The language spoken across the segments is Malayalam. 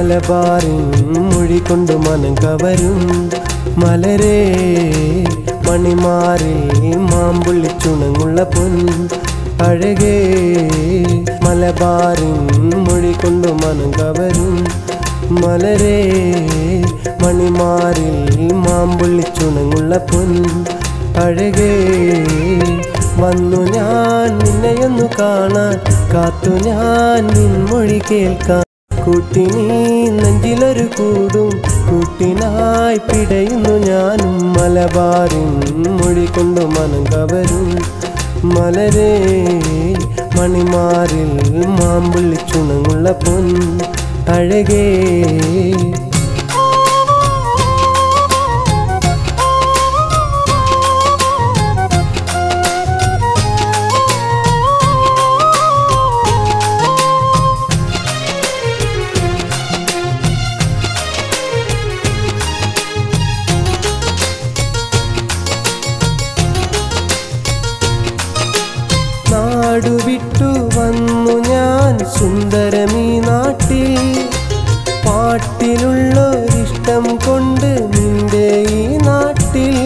മലബാറിൻ മൊഴി കൊണ്ട് മനം കവരും മലരേ മണിമാറിൽ മാമ്പുള്ളി ചുണങ്ങുള്ള പൊൻ അഴകേ മലബാറിൻ മൊഴി കൊണ്ട് മനം കവരും മലരേ മണിമാറിൽ മാമ്പുള്ളി ചുണങ്ങുള്ള പൊൻ അഴകേ വന്നു ഞാൻ നിന്നെയൊന്നു കാണാൻ കാത്തു ഞാൻ നിൻമൊഴി കേൾക്കാൻ കൂട്ടിനീ നെഞ്ചിലൊരു കൂടും കൂട്ടിനായി പിടയുന്നു ഞാനും മലബാറിൻ മൊഴി കൊണ്ട് മനം കവരും മലരേ മണിമാറിൽ മാമ്പുള്ളി ചുണങ്ങുള്ള പൊൻ അഴകേ നാടുവിട്ടു വന്നു ഞാൻ സുന്ദരമീ നാട്ടിൽ പാട്ടിലുള്ളൊരിഷ്ടം കൊണ്ട് നിന്റെ ഈ നാട്ടിൽ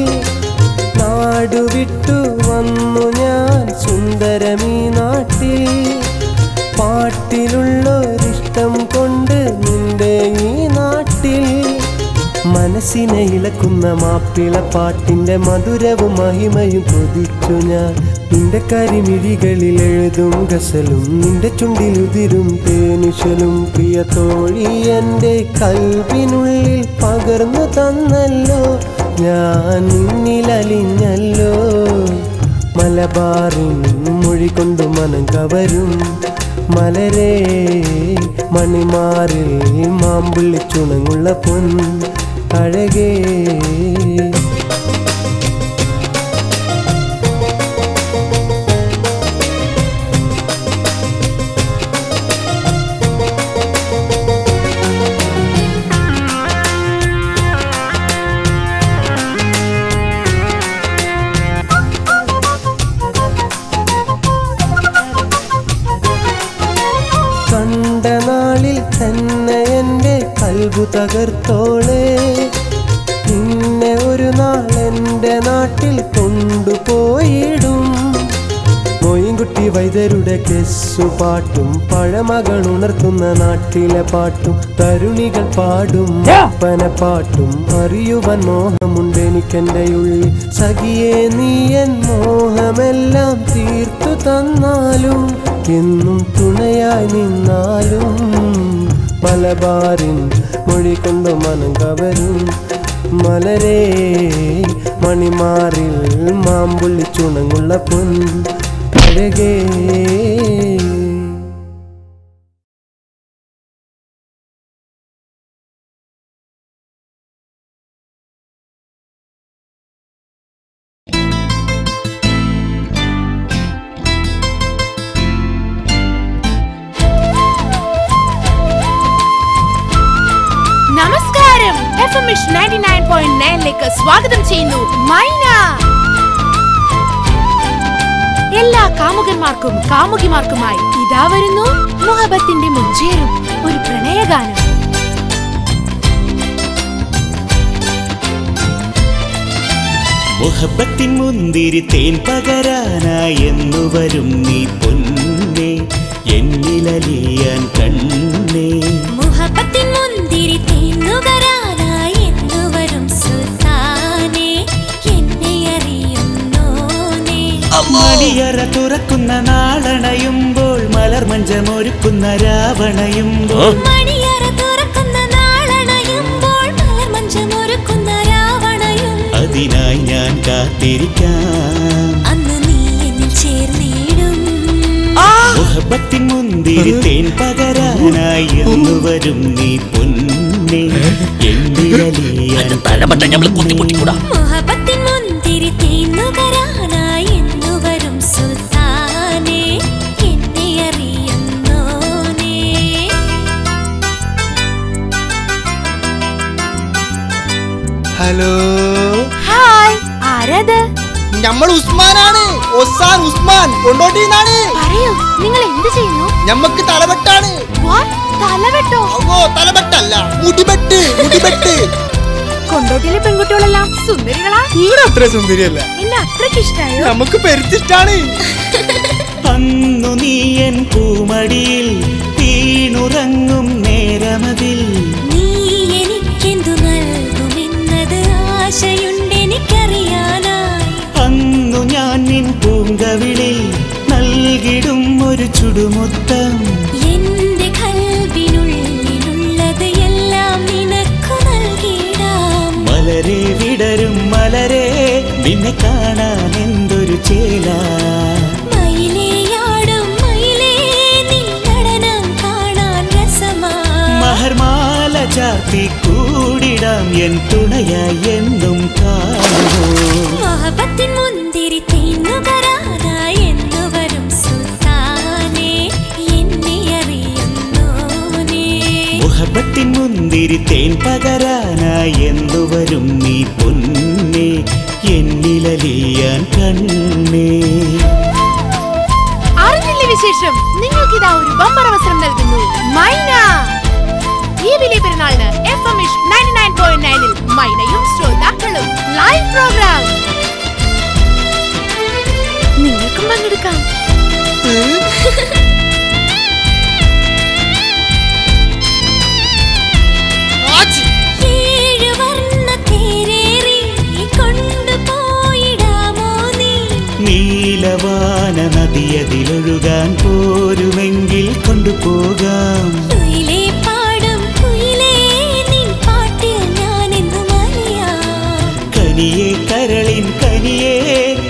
നാടുവിട്ടു വന്നു ഞാൻ സുന്ദരമീ നാട്ടിൽ പാട്ടിലുള്ളൊരിഷ്ടം കൊണ്ട് നിന്റെ ഈ നാട്ടിൽ മനസ്സിനെ ഇളക്കുന്ന മാപ്പിള പാട്ടിൻ്റെ മധുരവും മഹിമയും കൊതിച്ചു ഞാൻ നിന്റെ കരിമിഴികളിൽ എഴുതും ഗസലും നിന്റെ ചുണ്ടിലുതിരും തേനിശലും പ്രിയ തോഴി എൻ്റെ കൽവിനുള്ളിൽ പകർന്നു തന്നല്ലോ ഞാൻ നിന്നിലലിഞ്ഞല്ലോ മലബാറിൻ മൊഴി കൊണ്ട് മനം കവരും മലരേ മണിമാറിൽ മാമ്പുള്ളി ചുണങ്ങുള്ള പൊൻ അഴകേ കണ്ട നാളിൽ തന്നെ എൻ്റെ കൽബു തകർത്തോളേ നിന്നെ ഒരു നാൾ എൻ്റെ നാട്ടിൽ കൊണ്ടുപോയിടും മോയിൻകുട്ടി വൈദ്യരുടെ കെസ്സുപാട്ടും പഴമകൾ ഉണർത്തുന്ന നാട്ടിലെ പാട്ടും തരുണികൾ പാടും അപ്പന പാട്ടും അറിയുവാൻ മോഹമുണ്ട് എനിക്കെൻ്റെ ഉള്ളിൽ സഖിയേ നീ എൻ മോഹമെല്ലാം തീർത്തു തന്നാലും എന്നും തുണയായി നിന്നാലും മലബാറിൻ മൊഴി കൊണ്ട് മനം കവരും മലരേ മണിമാറിൽ മാമ്പുള്ളി ചുണങ്ങുള്ള പൊൻ അഴകേ നമസ്കാരം FM 99.9 സ്വാഗതം ചെയ്യുന്നു മൈന. എല്ലാ കാമുകന്മാർക്കും കാമുകിമാർക്കുമായി ഇതാ വരുന്നു മുഹബത്തിന്റെ മുഞ്ചേറും ഒരു പ്രണയഗാനം. മുഹബത്തിൻ മുന്തിരി തേൻ പകരാനായി എന്നു വരും നീ പൊന്നേ എന്നിലലിയാൻ കണ്ണേ. മുഹബത്തിൻ മുന്തിരി തേൻ നുകരാനായി എന്നു വരും സുൽത്താനേ എന്നെ അറിയുന്നോനേ. മണിയറ തുറക്കുന്ന നാളണയുമ്പോൾ മലർമഞ്ചമൊരുക്കുന്ന രാവണയുമ്പോൾ മണിയറ തുറക്കുന്ന നാളണയുമ്പോൾ മലർമഞ്ചമൊരുക്കുന്ന രാവണയും അതിനായി ഞാൻ കാത്തിരിക്കാം അന്ന് നീ എന്നിൽ ചേർന്നിടും. മുഹബത്തിൻ മുന്തിരി തേൻ പകരാനായി എന്നു വരും നീ പൊന്നേ എന്നിലലിയാൻ മുഹബത്തിൻ മുന്തിരി തേൻ നുകരാനായി എന്നു വരും സുൽത്താനേ എന്നെ അറിയുന്നോനേ. ഹലോ ഹായ്, ആരാത്? നമ്മൾ ഉസ്മാനാണ്. ഉസ്മാൻ കൊണ്ടോട്ടിന്നാണ്. പറയൂ, നിങ്ങൾ എന്ത് ചെയ്യുന്നു? ഞമ്മക്ക് തലവെട്ടാണ്. What? തലവെട്ടോ? തലവെട്ടല്ല, മുടിവെട്ട്. കൊണ്ടോട്ടിയിലെ പെൺകുട്ടികളെല്ലാം സുന്ദരികളാ? അത്ര സുന്ദരിയല്ല. എന്നെ അത്രയ്ക്ക് ഇഷ്ടായോ? നമുക്ക് പെരുത്തിഷ്ടാണ്. അന്നു നീയൻ പൂമടിയിൽ വീണുറങ്ങും നേരമതിൽ നീ എനിക്കെന്തു നൽകുമെന്നത് ആശയുണ്ടെനിക്കറിയാനായി. അന്നു ഞാൻ നിൻ പൂങ്കവിളിൽ നൽകിടും ഒരു ചുടുമുത്തം. എന്റെ കൽവിനുള്ളിലുള്ളത് എല്ലാം നിനക്കു നൽകിടാം. മലരെ വിടരും മലരെ നിന്നെ കാണാൻ എന്തൊരു ചേല. മയിലേയാടും മയിലേ നിൻ നടനം കാണാൻ രസമാ. മഹർമാല ചാർത്തി കൂടിടാം എൻ തുണയായി എന്നും കാണുമോ. മഹബത്തിൻ മുന്തിരി തേന്നുകരാനായി എന്നു വരും സുൽത്താനേ, എന്നെ അറിയുന്നോനേ. മുഹബത്തിൻ മുന്തിരി തേൻ പകരാനായി എന്തു വരും നീ പൊന്നേ, എന്നിലലിയാൻ കണ്ണേ. അറിഞ്ഞില്ലേ വിശേഷം? നിങ്ങൾക്കിതാ ഒരു ബമ്പർ അവസരം നൽകുന്നു മൈന. ഈ വലിയ പെരുന്നാളിന് FM 99.9 മൈനയും ശ്രോതാക്കളും ലൈവ് പ്രോഗ്രാം. നിങ്ങൾക്കും പങ്കെടുക്കാം. ഏഴ് വർണ്ണ തേരേറി കൊണ്ടുപോയിടാമോ നീ. നീലവാന നദിയതിലൊഴുകാൻ പോരുമെങ്കിൽ കൊണ്ടുപോകാം. കുയിലേ പാടും കുയിലേ നിൻ പാട്ടിൽ ഞാനെന്നും അറിയാം. കനിയേ കരളിൻ കനിയേ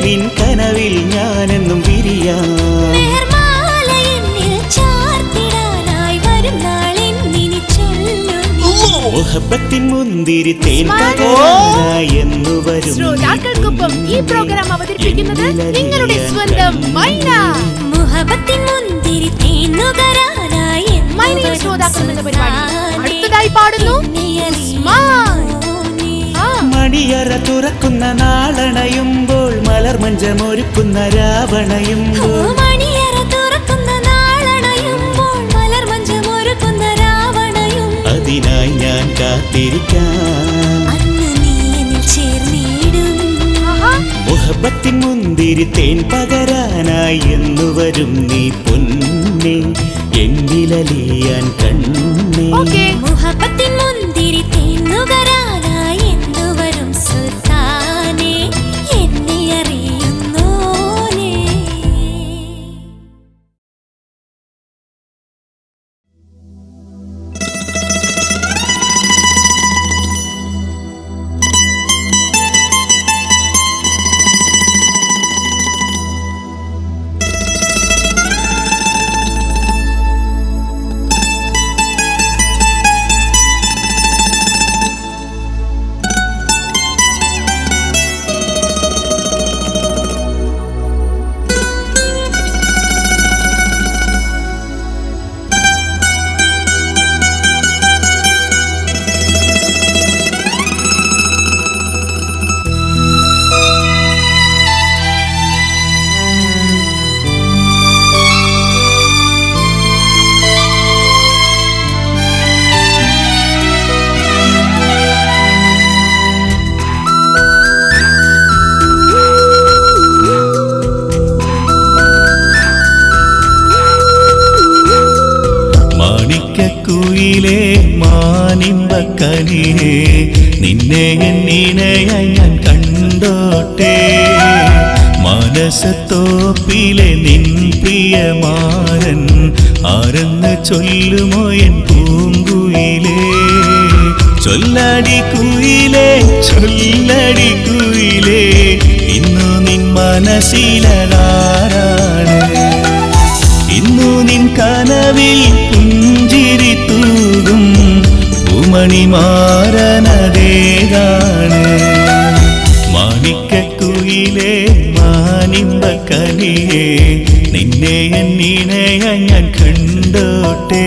നിൻ കനവിൽ ഞാനെന്നും വിരിയാം. മേർമാല എന്നിൽ ചാർത്തിടാനായി വരും നാളെന്നിനി ചൊല്ലും. മുഹബത്തിൻ മുന്തിരി തേൻ പകരാനായി എന്നു വരും ശ്രോതാക്കൾക്കൊപ്പം ഈ പ്രോഗ്രാം അവതരിപ്പിക്കുന്നത് നിങ്ങളുടെ സ്വന്തം മൈന. മുഹബത്തിൻ മുന്തിരി തേന്നുകരാനായി മൈനയും ശ്രോതാക്കളും എന്ന പരിപാടി അടുത്തതായി പാടുന്നു ഉസ്മാൻ. മണിയറ തുറക്കുന്ന നാളണയുമ്പോൾ മലർമഞ്ചമൊരുക്കുന്ന രാവണയുമ്പോൾ മണിയറ തുറക്കുന്ന നാളണയുമ്പോൾ മലർമഞ്ചമൊരുക്കുന്ന രാവണയും. അതിനായി ഞാൻ കാത്തിരിക്കാം. അന്ന് നീ എന്നിൽ ചേർന്നിടും. മുഹബത്തിൻ മുന്തിരി തേൻ പകരാനായി എന്നു വരും നീ പൊന്നേ, എന്നിലലിയാൻ കണ്ണേ. മുഹബത്തിൻ മുന്തിരി തേന്നുകരാനായി എന്നു വരും സുൽത്താനേ, എന്നെ അറിയുന്നോനേ. കുയിലേ മാനിമ്പക്കനിയേ നിന്നെ എന്നിണയായി ഞാൻ കണ്ടോട്ടെ. മനസ്സത്തോപ്പിലെ നിൻ പ്രിയമാരൻ ആരെന്ന് ചൊല്ലുമോ എൻ പൂങ്കുയിലേ. ചൊല്ലടി കുയിലേ ചൊല്ലടി കുയിലേ ഇന്നു നിൻ മനസ്സിലാരാണ്. ഇന്നു നിൻ കനവിൽ പുഞ്ചിരി തൂകും പൂമണിമാരനതേതാണ്. മാണിക്കക്കുയിലേ മാനിമ്പക്കനിയേ നിന്നെ എന്നിണയായി ഞാൻ കണ്ടോട്ടെ.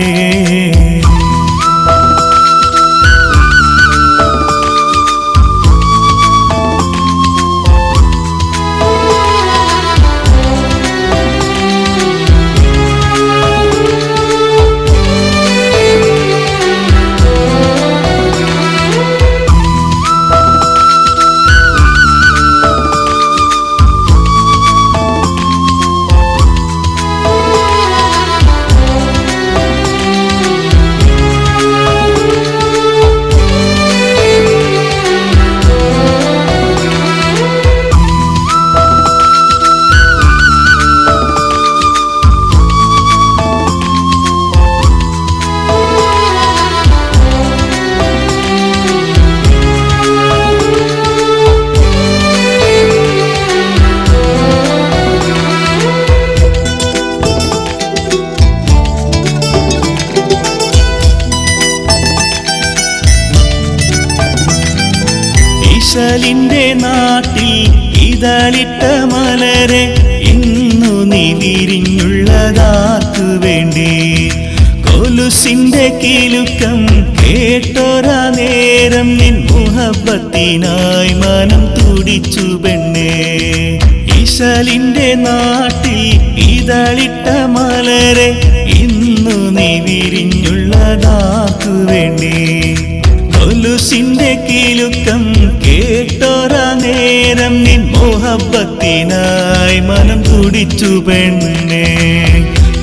ഇതളിട്ട മലരെ ഇന്നു നീ വിരിഞ്ഞുള്ളതാക്കു വേണ്ടി കൊലുസിന്റെ കിലുക്കം കേട്ടോരാ നേരം നിൻ മുഹബത്തിനായി മനം തുടിച്ചു പെണ്ണേ ഇശലിന്റെ നാട്ടിൽ ഇതളിട്ട മലരെ ഇന്നു നീ വിരിഞ്ഞുള്ളതാക്കു വേണ്ടി കൊലുസിന്റെ കിലുക്കം കേട്ടോരാ നേരം നിൻ മുഹബത്തിനായി മനം തുടിച്ചു പെണ്ണേ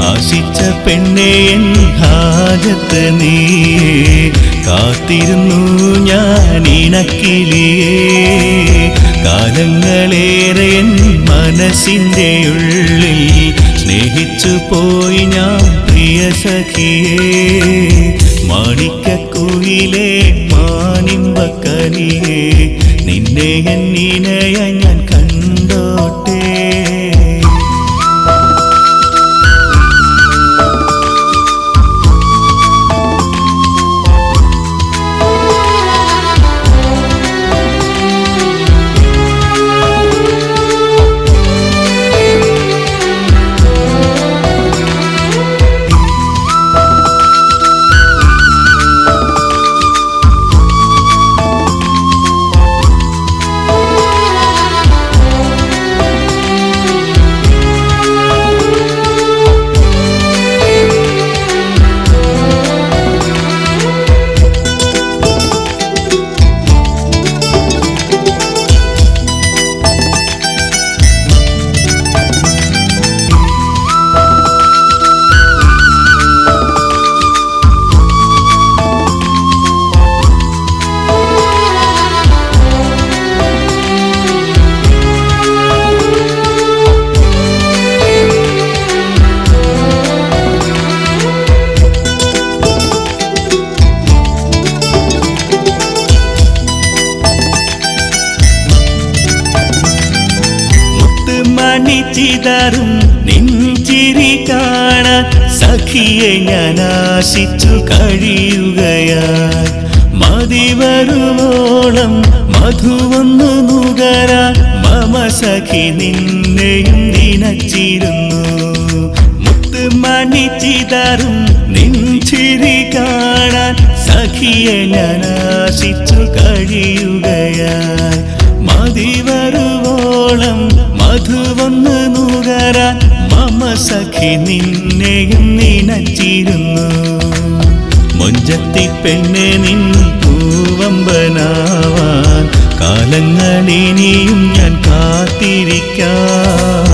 ആശിച്ച പെണ്ണേ എൻ ഹാജത്ത് നീയേ കാത്തിരുന്നു ഞാൻ ഇണക്കിളിയേ കാലങ്ങളേറെ എൻ മനസ്സിൻ്റെ ഉള്ളിൽ സ്നേഹിച്ചു പോയി ഞാൻ പ്രിയ സഖിയേ മാണിക്കക്കുയിലേ മാനിമ്പക്കനിയേ നിന്നെ എന്നിണയ ഞാൻ കണ്ടോട്ടെ ചിതറും നെഞ്ചിരി കാണാൻ സഖിയെ ഞാൻ ആശിച്ചു കഴിയുകയായി മതിവരുവോളം മധുവൊന്നു നുകരാൻ മമ സഖി നിന്നെയും നിനച്ചിരുന്നു മുത്തുമണി ചിതറും നെഞ്ചിരി കാണാൻ സഖിയെ ഞാൻ ആശിച്ചു കഴിയുകയായി മതിവരുവോളം മധുവൊന്നു നുകരാൻ മമ സഖി നിന്നെയും നിനച്ചിരുന്നു മൊഞ്ചത്തി പെണ്ണെ നിൻ പൂവമ്പനാവാൻ കാലങ്ങളിനിയും ഞാൻ കാത്തിരിക്കാം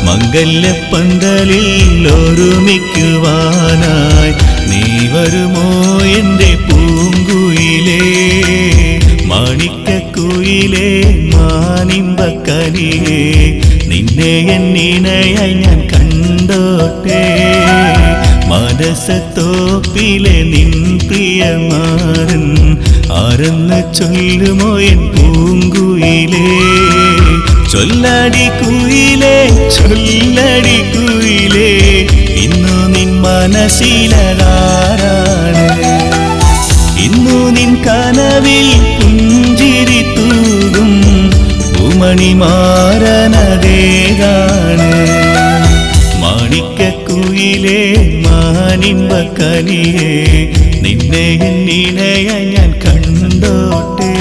മംഗല്യപ്പന്തലിൽ ഒരുമിക്കുവാനായി നീ വരുമോ എൻ്റെ പൂങ്കുയിലേ മാണിക്കക്കുയിലേ മാനിമ്പക്കനിയേ നിന്നെ എന്നിണയായി ഞാൻ കണ്ടോട്ടെ മനസ്സത്തോപ്പിലെ നിൻ പ്രിയമാരൻ ആരെന്ന് ചൊല്ലുമോ എൻ പൂങ്കുയിലേ ചൊല്ലടി കുയിലേ ചൊല്ലടി കുയിലേ ഇന്നു നിൻ മനസ്സിലാരാണ് ഇന്നു നിൻ കനവിൽ പുഞ്ചിരി തൂകും പൂമണിമാരനതേതാണ് മാണിക്കക്കുയിലേ മാനിമ്പക്കനിയേ നിന്നെ എന്നിണയ ഞാൻ കണ്ടോട്ടെ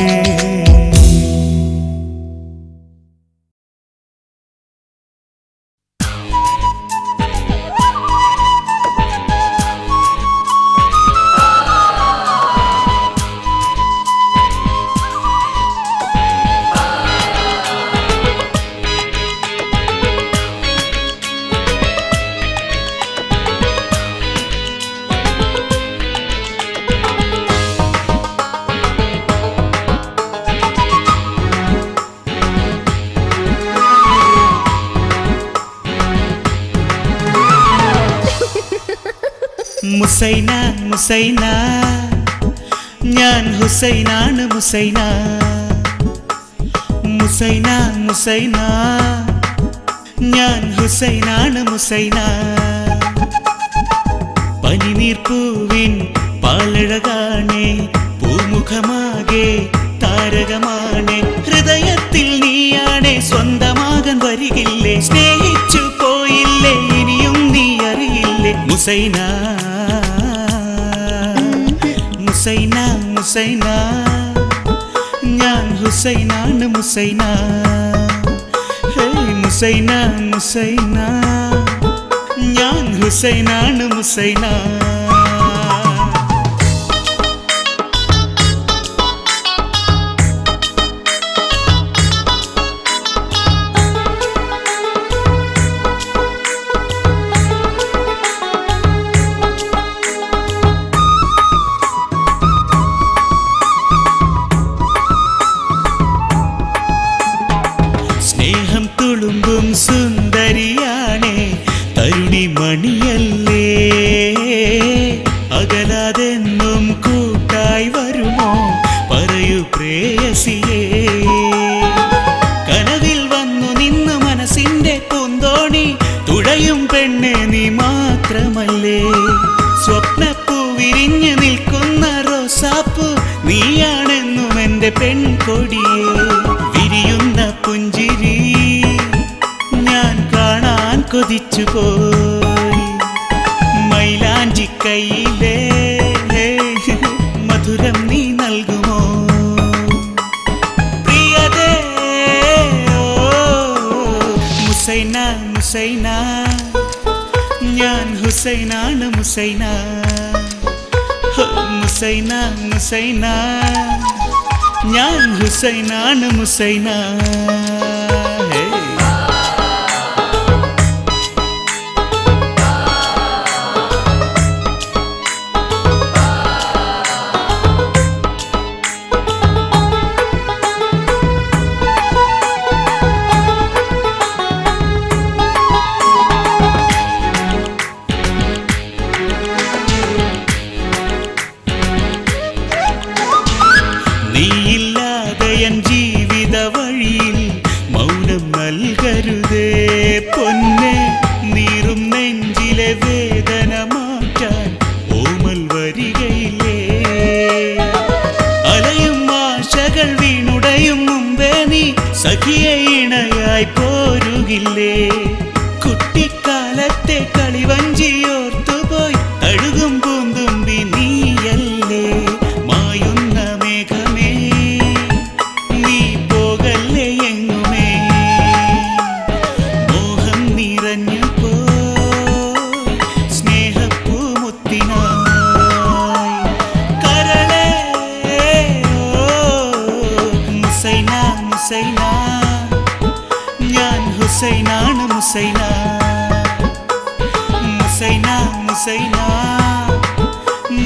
മുസൈന മുസൈന ഞാൻ ഹുസൈനാണ് മുസൈന മുസൈന മുസൈന ഞാൻ ഹുസൈനാണ് മുസൈന പനിനീർപ്പൂവിൻ പാലഴകാണേ പൂമുഖമാകെ താരകമാണേ ഹൃദയത്തിൽ നീയാണേ സ്വന്തം മുസൈന മുസൈന മുസൈന ഞാൻ ഹുസൈനാണ് മുസൈന മുസൈന മുസൈന ഞാൻ ഹുസൈനാണ് മുസൈന സ്നേഹം തുളുമ്പും സുന്ദരിയാണേ തരുണി മണിയല്ലേ അകലാതെന്നും കൂട്ടായി വരുമോ പറയൂ പ്രേയസിയേ കനവിൽ വന്നു നിന്നു മനസ്സിന്റെ പൂന്തോണി തുഴയും പെണ്ണെ നീ മാത്രമല്ലേ സ്വപ്നപ്പൂ വിരിഞ്ഞു നിൽക്കുന്ന റോസാപ്പൂ നീയാണെന്നും എന്റെ പെൺകൊടിയേ വിരിയുന്ന പുഞ്ചിരി ഞാൻ കാണാൻ കൊതിച്ചു പോയി മൈലാഞ്ചി കൈയിലെ മധുരം നീ നൽകുമോ പ്രിയതേ മുസൈന മുസൈന ഞാൻ ഹുസൈനാണ് മുസൈന മുസൈന മുസൈന ഞാൻ ഹുസൈനാണ് മുസൈന ജീവിത വഴിയിൽ മൗനം നൽകരുതേ പൊന്നെ നീറും നെഞ്ചിലെ വേദന മാറ്റാൻ ഓമൽ വരികയില്ലേ അലയും ആശകൾ വീണുടയും മുമ്പേ നീ സഖിയെ ഇണയായി പോരുകില്ലേ കുട്ടിക്കാലത്തെ കളിവഞ്ചിയോർത്തുപോയി തഴുകും പൂന്തുമ്പി നീയല്ലേ മായുന്ന മേഘമേ മുസൈന ഞാൻ ഹുസൈനാണ് മുസൈന മുസൈന മുസൈന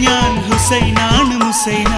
ഞാൻ ഹുസൈനാണ് മുസൈന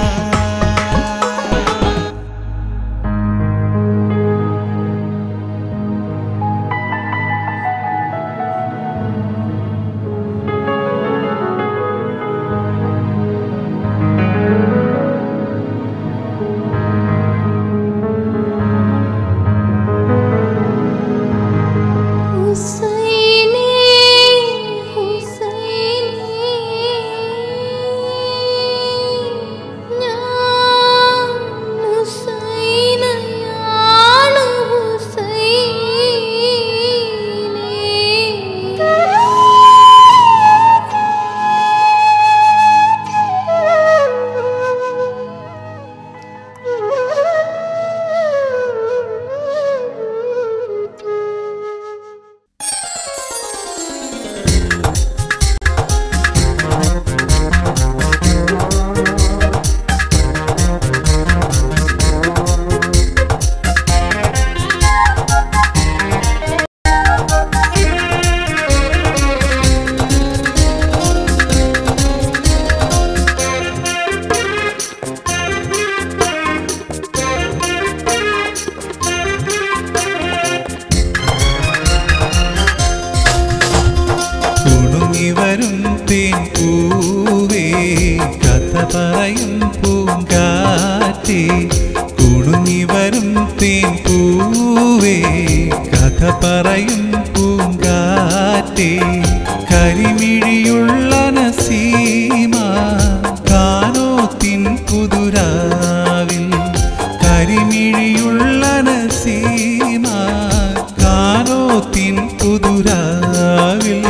പുതുരാവിൽ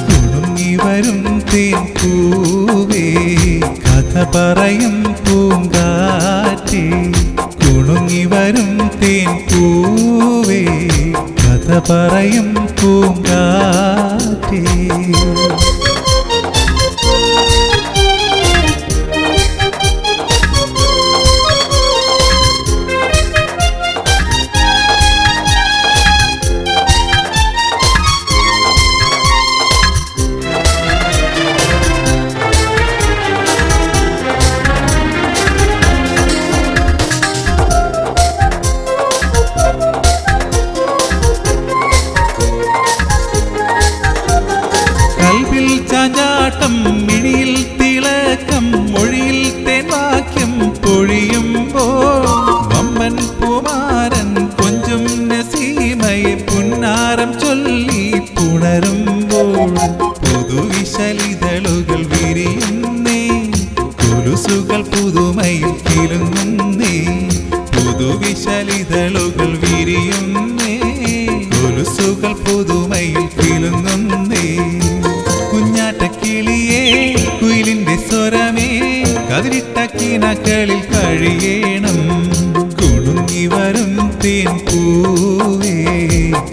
കുടുങ്ങി വരും കഥ പറയും പൂങ്കാറ്റേ. ചാഞ്ചാട്ടം മിഴിയിൽ തിളക്കം മൊഴിയിൽ തേൻവാക്യം പൊഴിയുമ്പോൾ വമ്പൻ പൂമാരൻ കൊഞ്ചും നസീമയെ പുന്നാരം ചൊല്ലി പുണരുമ്പോൾ പുതുവിശലിതളുകൾ വിരിയുന്നേ കൊലുസുകൾ പുതുമയിൽ കിലുങ്ങുന്നേ പുതുവിശലിതളുകൾ വിരിയുന്നേ കൊലുസുകൾ പുതുമയിൽ കിലുങ്ങുന്നേ കുഞ്ഞാറ്റക്കിളിയേ കുയിലിന്റെ സ്വരമേ കതിരിട്ട കിനാക്കളിൽ കഴിയണം കുണുങ്ങി വരും തേൻ പൂവേ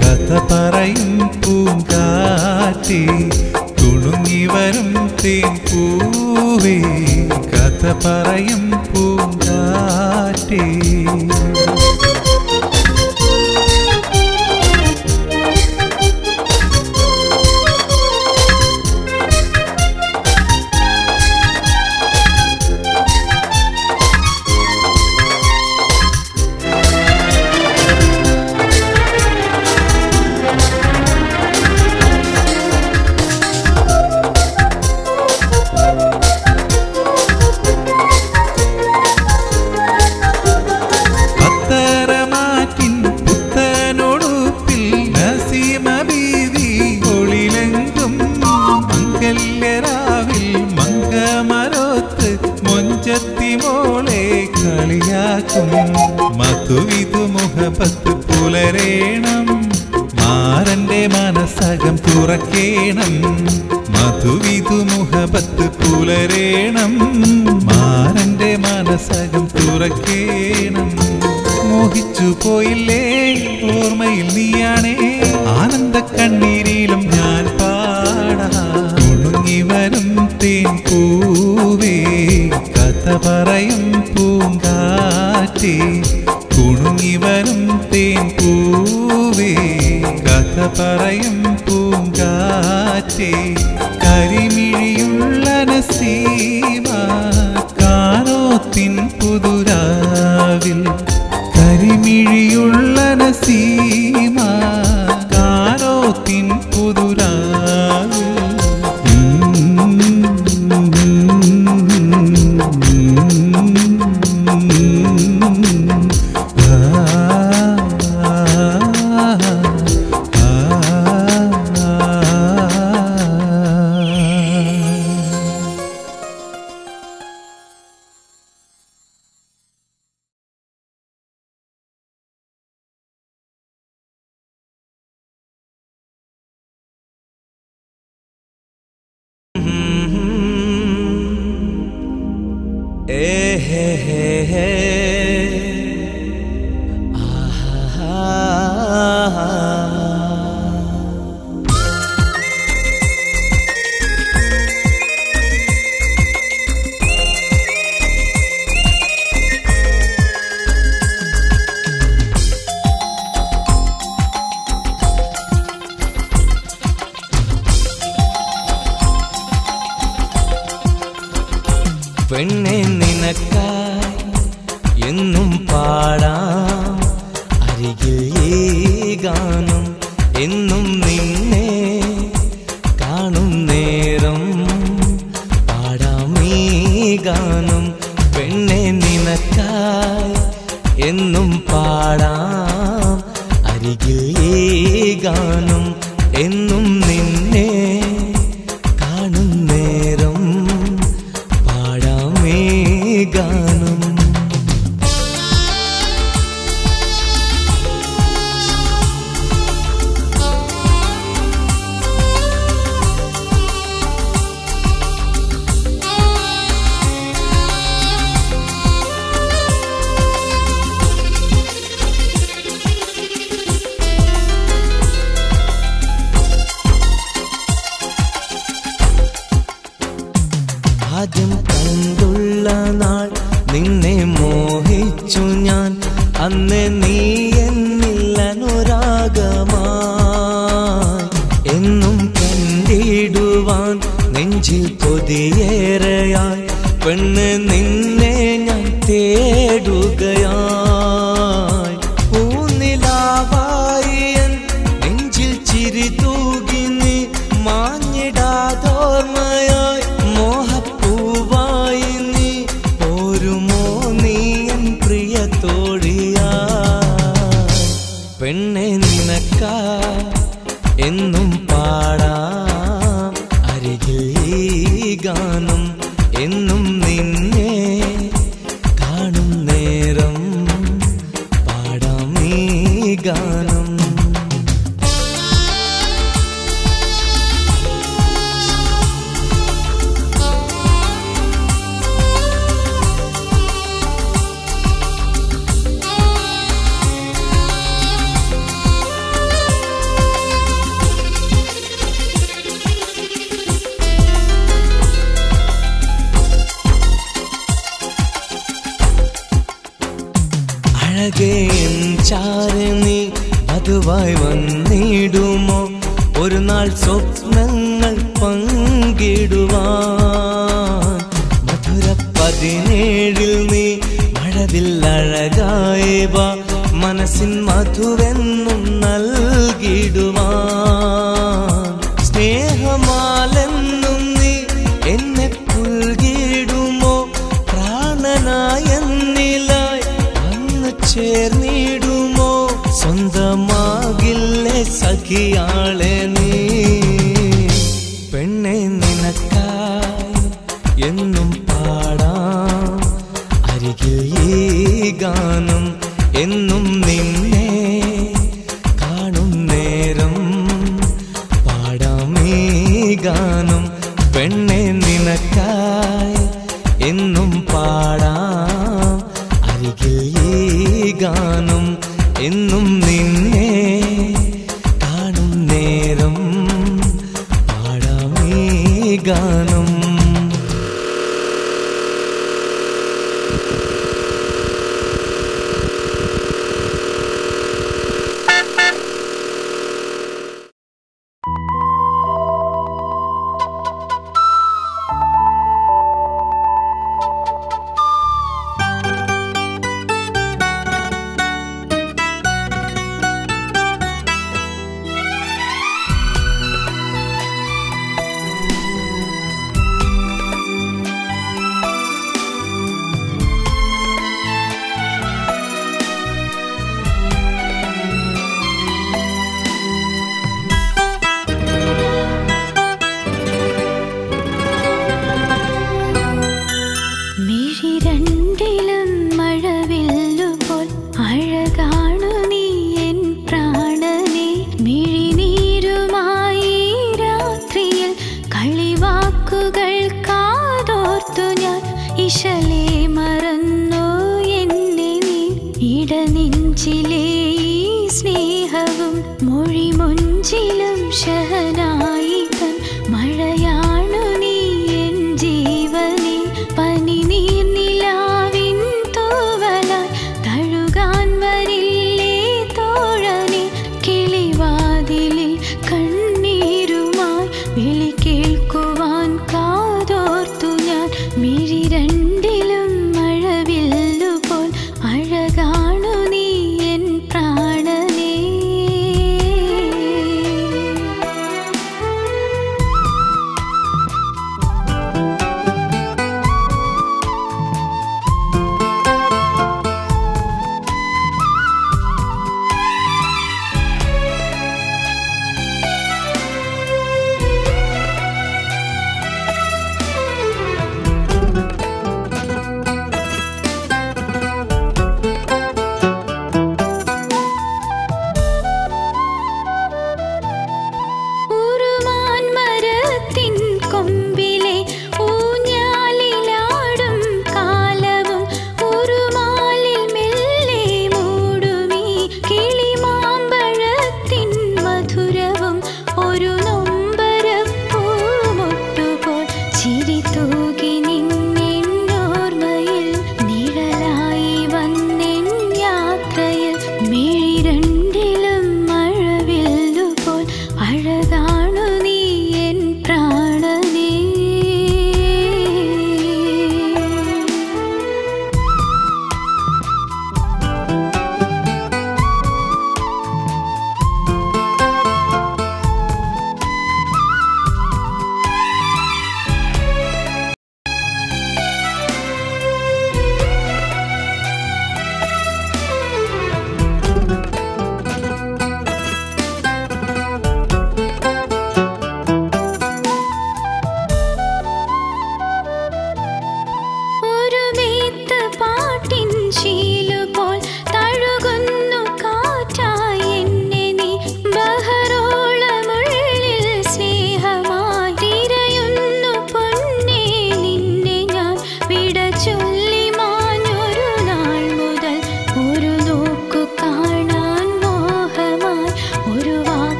കഥ പറയും പൂങ്കാറ്റേ കുണുങ്ങി വരും തേൻ പൂവേ കഥ പറയും പൂങ്കാറ്റേ. മധുവിധു മുഹബത്ത് പുലരേണം മാരന്റെ മനസ്സകം തുറക്കേണം മധുവിധു മുഹബത്ത് പുലരേണം മാരന്റെ മനസ്സകം തുറക്കേണം. മോഹിച്ചു പോയില്ലേ ഓർമ്മയിൽ നീയാണേ ആനന്ദ കണ്ണീരിലും ഞാൻ പാടാ കുണുങ്ങി വരും തേൻ പൂവേ കഥ പറയും പൂങ്കാറ്റേ കുണുങ്ങി വരും തേൻ പൂവേ കഥ പറയും പൂങ്കാറ്റേ. കരിമിഴിയുള്ള നസീമ കാനോത്തിൻ പുതുരാവിൽ കരിമിഴിയുള്ള നസീമ കാനോത്തിൻ പുതുരാവിൽ പെണ്ണെ നിനക്കായി എന്നും പാടാം അരികിൽ ഈ ഗാനം എന്നും നിന്നെ കാണും നേരം പാടാം ഈ ഗാനം പെണ്ണെ നിനക്കായി എന്നും പാടാം അരികിൽ ഈ ഗാനം എന്നും നിന്നെ കാണും നേരം ഗാനം. കൊതിയേറെയായി പെണ്ണ് നിന്നെ ഞാൻ തേടുകയായി പൂനിലാവായി എൻ നെഞ്ചിൽ ചിരി തൂകി നീ മാഞ്ഞിടാതോർമ്മയായി മോഹപ്പൂവായി നീ പോരുമോ നീ എൻ പ്രിയ തോഴിയായി പെണ്ണെ നിനക്കായി എന്നും പാടാം അരികിൽ ഈ ഗാനം എന്നും നിന്നെ കാണും നേരം പാടാം ഈ ഗാനം ചാരണി അതുവായി വന്നിടുമോ ഒരു നാൾ സ്വപ്നങ്ങൾ പങ്കിടുവാൻ മധുര 17 നീ മഴവിൽ അഴകായവ മനസ്സിൻ മധുവെന്നും നൽകിടുവാൻ സ്നേഹമാലെന്നും നീ എന്നെ പുൽകിടുമോ പ്രാണനായെന്നിലായി ചേർന്നിടുമോ സ്വന്തമാകില്ലേ സഖിയാളെ നീ പെണ്ണെ നിനക്കായി എന്നും പാടാം അരികിൽ ഈ ഗാനം എന്നും നിന്നെ കാണും നേരം പാടാം ഈ ഗാനം പെണ്ണെ നിനക്കായി എന്നും പാടാം അരികിൽ ഈ ഗാനം എന്നും നിന്നെ കാണും നേരം പാടാം ഈ ഗാനം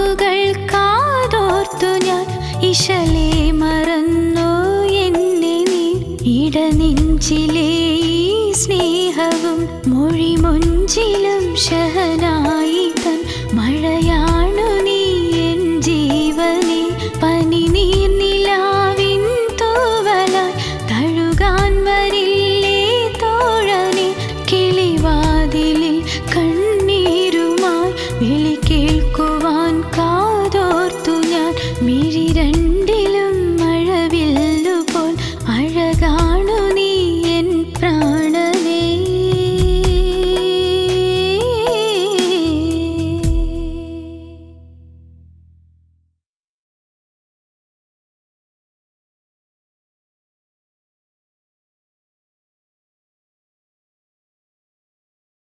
വാക്കുകൾ കാതോർത്തു ഞാൻ ഇശലേ മറന്നു എന്നെ നീ ഇടനെഞ്ചിലെ ഈ സ്നേഹവും മൊഴിമൊഞ്ചിലും ഷഹനാ